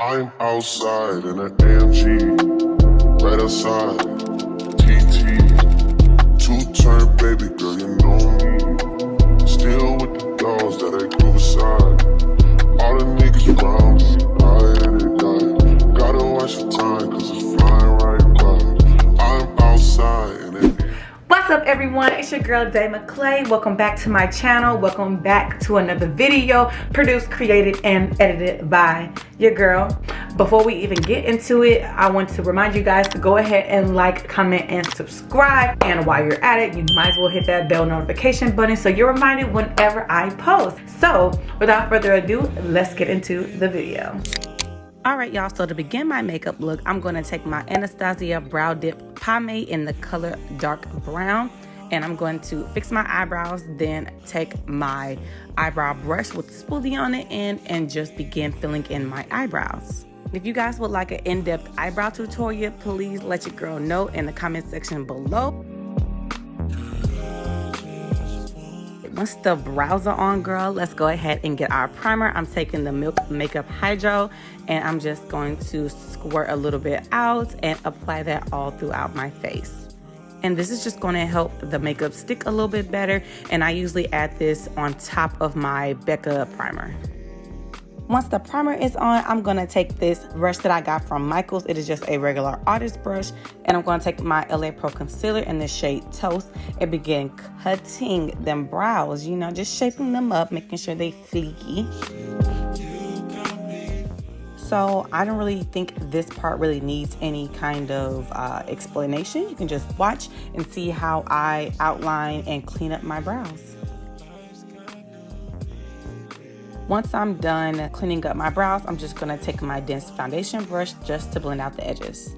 I'm outside in an AMG, right outside, TT, two-turn baby girl, you know me, still with the dolls that I grew beside, all the niggas around me, they gotta watch the time cause it's flying right by, I'm outside in an AMG. What's up everyone, it's your girl JACLYN. Welcome back to my channel. Welcome back to another video produced, created, and edited by your girl. Before we even get into it, I want to remind you guys to go ahead and like, comment, and subscribe. And while you're at it, you might as well hit that bell notification button so you're reminded whenever I post. So without further ado, let's get into the video. Alright y'all, so to begin my makeup look, I'm going to take my ANASTASIA Brow Dip Pomade in the color dark brown. And I'm going to fix my eyebrows, then take my eyebrow brush with the spoolie on it and just begin filling in my eyebrows. If you guys would like an in-depth eyebrow tutorial, please let your girl know in the comment section below. Once the brows are on, girl, let's go ahead and get our primer. I'm taking the Milk Makeup Hydro and I'm just going to squirt a little bit out and apply that all throughout my face. And this is just going to help the makeup stick a little bit better, and I usually add this on top of my Becca primer. Once the primer is on, I'm going to take this brush that I got from Michaels. It is just a regular artist brush, and I'm going to take my LA Pro Concealer in the shade Toast and begin cutting them brows, you know, just shaping them up, making sure they fleeky. So I don't really think this part really needs any kind of explanation. You can just watch and see how I outline and clean up my brows. Once I'm done cleaning up my brows, I'm just gonna take my dense foundation brush just to blend out the edges.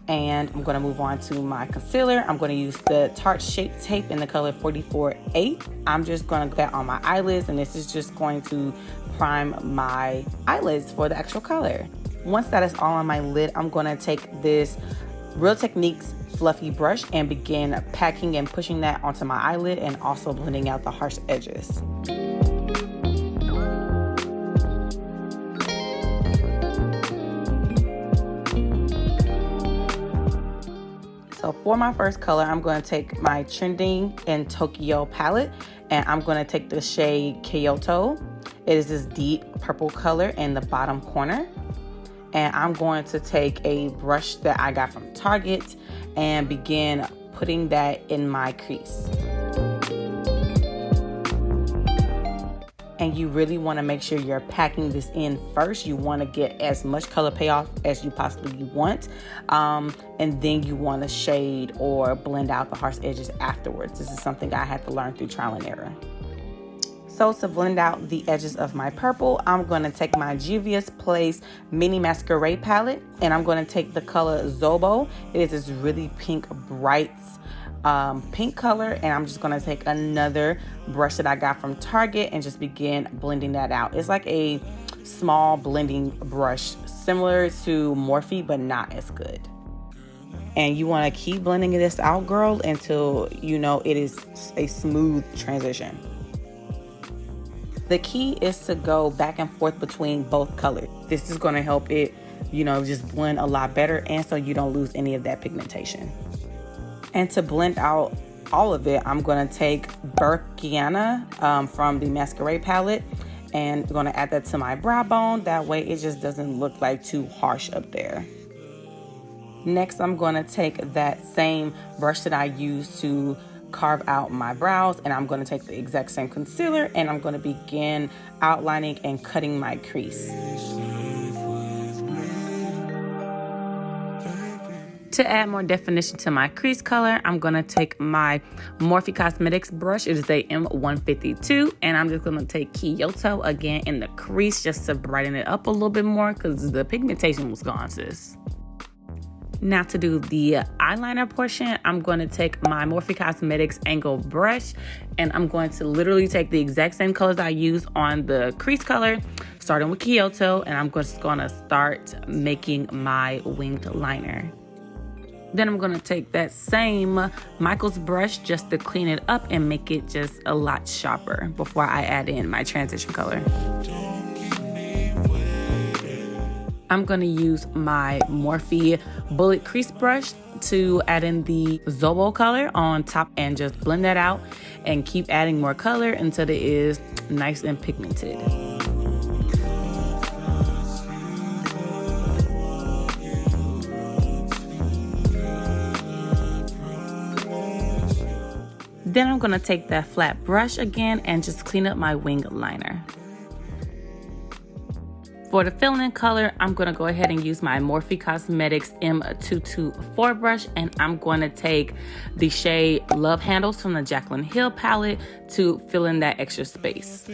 And I'm gonna move on to my concealer. I'm gonna use the Tarte Shape Tape in the color 44-8. I'm just gonna put that on my eyelids, and this is just going to prime my eyelids for the actual color. Once that is all on my lid, I'm gonna take this Real Techniques fluffy brush and begin packing and pushing that onto my eyelid and also blending out the harsh edges. So for my first color, I'm going to take my Trending in Tokyo palette, and I'm going to take the shade Kyota. It is this deep purple color in the bottom corner. And I'm going to take a brush that I got from Target and begin putting that in my crease. And you really want to make sure you're packing this in first. You want to get as much color payoff as you possibly want. And then you want to shade or blend out the harsh edges afterwards. This is something I had to learn through trial and error. So to blend out the edges of my purple, I'm going to take my JUVIA'S Mini Masquerade palette. And I'm going to take the color Zabe. It is this really pink, bright pink color, and I'm just going to take another brush that I got from Target and just begin blending that out. It's like a small blending brush similar to Morphe, but not as good. And you want to keep blending this out, girl, until you know it is a smooth transition. The key is to go back and forth between both colors. This is going to help it, you know, just blend a lot better, and so you don't lose any of that pigmentation. And to blend out all of it, I'm going to take Burkiana from the Masquerade palette, and I'm going to add that to my brow bone. That way it just doesn't look like too harsh up there. Next, I'm going to take that same brush that I used to carve out my brows, and I'm going to take the exact same concealer, and I'm going to begin outlining and cutting my crease. To add more definition to my crease color, I'm going to take my Morphe Cosmetics brush. It is a M152, and I'm just going to take Kyota again in the crease just to brighten it up a little bit more because the pigmentation was gone, sis. Now to do the eyeliner portion, I'm going to take my Morphe Cosmetics Angle brush, and I'm going to literally take the exact same colors I used on the crease color, starting with Kyota, and I'm just going to start making my winged liner. Then I'm going to take that same Michaels brush just to clean it up and make it just a lot sharper before I add in my transition color. I'm going to use my Morphe Bullet Crease brush to add in the Zabe color on top and just blend that out and keep adding more color until it is nice and pigmented. Then I'm going to take that flat brush again and just clean up my wing liner. For the fill-in color, I'm going to go ahead and use my Morphe Cosmetics M224 brush, and I'm going to take the shade Love Handles from the JACLYN Hill palette to fill in that extra space.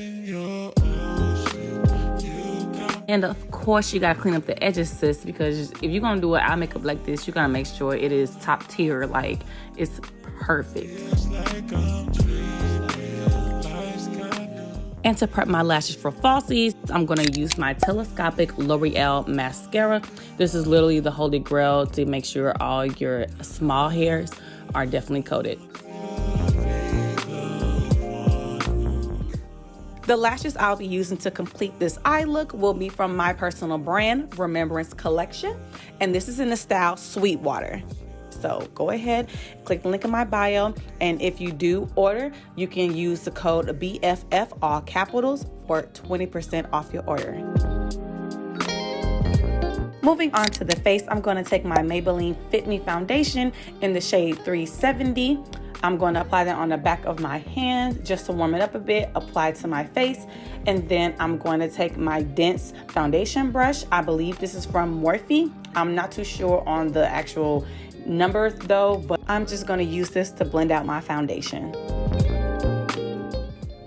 And of course, you gotta clean up the edges, sis, because if you're gonna do an eye makeup like this, you're gonna make sure it is top tier, like it's perfect. And to prep my lashes for falsies, I'm going to use my Telescopic L'Oreal Mascara. This is literally the holy grail to make sure all your small hairs are definitely coated. The lashes I'll be using to complete this eye look will be from my personal brand, Remembrance Collection. And this is in the style Sweetwater. So go ahead, click the link in my bio, and if you do order, you can use the code BFF, all capitals, for 20% off your order. Moving on to the face, I'm going to take my Maybelline Fit Me foundation in the shade 370. I'm going to apply that on the back of my hand just to warm it up a bit, apply it to my face, and then I'm going to take my dense foundation brush. I believe this is from Morphe. I'm not too sure on the actual numbers though, but I'm just going to use this to blend out my foundation.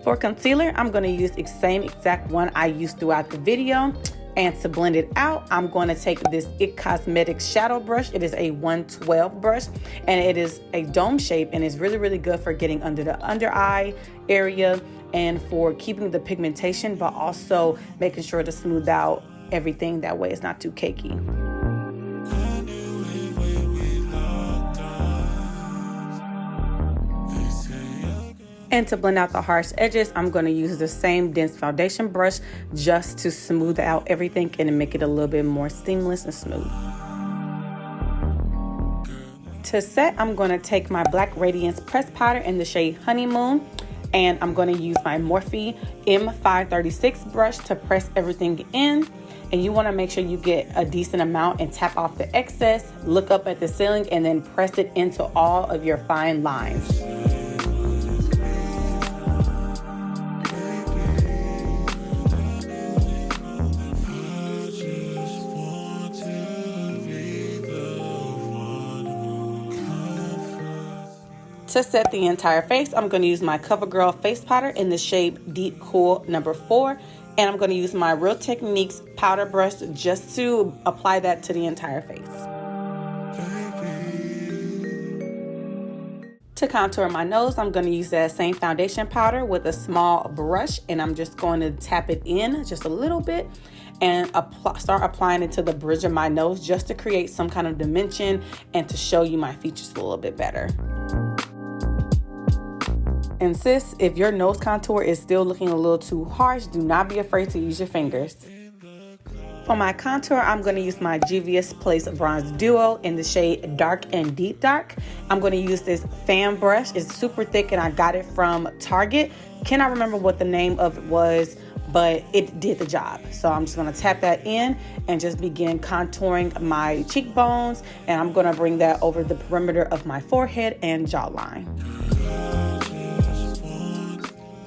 For concealer, I'm going to use the same exact one I used throughout the video, and to blend it out, I'm going to take this IT Cosmetics shadow brush. It is a 112 brush, and it is a dome shape, and it's really good for getting under the under eye area and for keeping the pigmentation, but also making sure to smooth out everything, that way it's not too cakey. And to blend out the harsh edges, I'm going to use the same dense foundation brush just to smooth out everything and make it a little bit more seamless and smooth. To set, I'm going to take my Black Radiance pressed powder in the shade Honeymoon, and I'm going to use my Morphe M536 brush to press everything in. And you want to make sure you get a decent amount and tap off the excess, look up at the ceiling, and then press it into all of your fine lines. To set the entire face, I'm going to use my CoverGirl face powder in the shade Deep Cool number 4. And I'm going to use my Real Techniques powder brush just to apply that to the entire face. To contour my nose, I'm going to use that same foundation powder with a small brush. And I'm just going to tap it in just a little bit and start applying it to the bridge of my nose just to create some kind of dimension and to show you my features a little bit better. And sis, if your nose contour is still looking a little too harsh, do not be afraid to use your fingers. For my contour, I'm going to use my JUVIA'S Place Bronze Duo in the shade Dark and Deep Dark. I'm going to use this fan brush. It's super thick and I got it from Target. Cannot remember what the name of it was, but it did the job. So I'm just going to tap that in and just begin contouring my cheekbones. And I'm going to bring that over the perimeter of my forehead and jawline.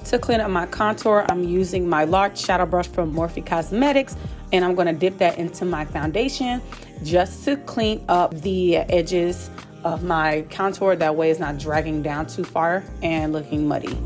To clean up my contour, I'm using my large shadow brush from Morphe Cosmetics, and I'm going to dip that into my foundation just to clean up the edges of my contour. That way it's not dragging down too far and looking muddy.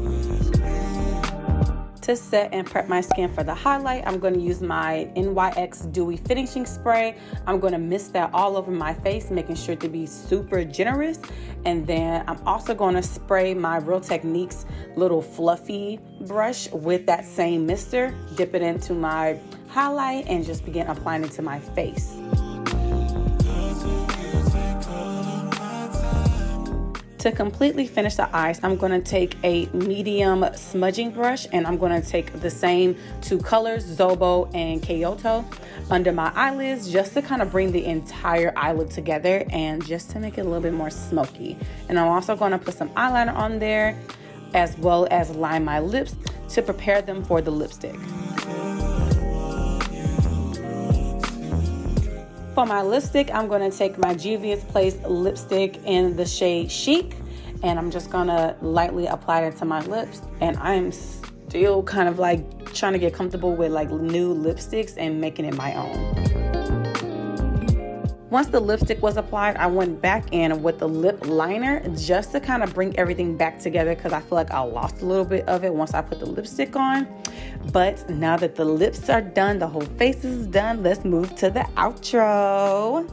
To set and prep my skin for the highlight, I'm going to use my NYX Dewy Finishing Spray. I'm going to mist that all over my face, making sure to be super generous. And then I'm also going to spray my Real Techniques little fluffy brush with that same mister, dip it into my highlight, and just begin applying it to my face. To completely finish the eyes, I'm going to take a medium smudging brush, and I'm going to take the same two colors, Zabe and Kyota, under my eyelids, just to kind of bring the entire eye look together and just to make it a little bit more smoky. And I'm also going to put some eyeliner on there, as well as line my lips to prepare them for the lipstick. For my lipstick, I'm going to take my JUVIA'S lipstick in the shade Chic, and I'm just going to lightly apply it to my lips. And I'm still kind of like trying to get comfortable with like new lipsticks and making it my own. Once the lipstick was applied, I went back in with the lip liner just to kind of bring everything back together, because I feel like I lost a little bit of it once I put the lipstick on. But now that the lips are done, the whole face is done, let's move to the outro.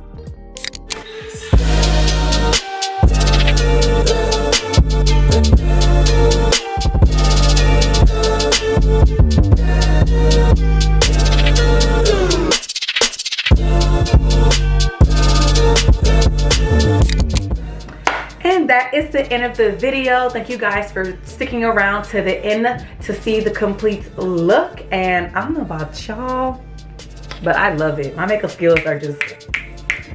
And that is the end of the video. Thank you guys for sticking around to the end to see the complete look. And I don't know about y'all, but I love it. My makeup skills are just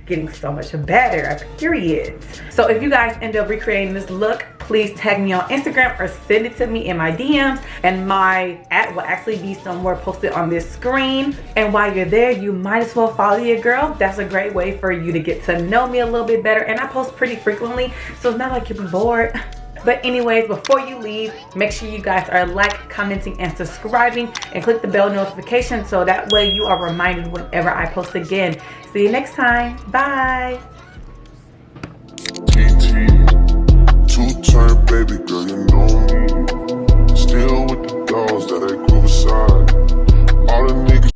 getting so much better, period. So if you guys end up recreating this look, please tag me on Instagram or send it to me in my DMs, and my @ will actually be somewhere posted on this screen. And while you're there, you might as well follow your girl. That's a great way for you to get to know me a little bit better, and I post pretty frequently, so it's not like you'll be bored. But anyways, before you leave, make sure you guys are like, commenting, and subscribing, and click the bell notification so that way you are reminded whenever I post again. See you next time. Bye. Two-turn baby girl, you know me. Still with the dolls that I grew beside. All the niggas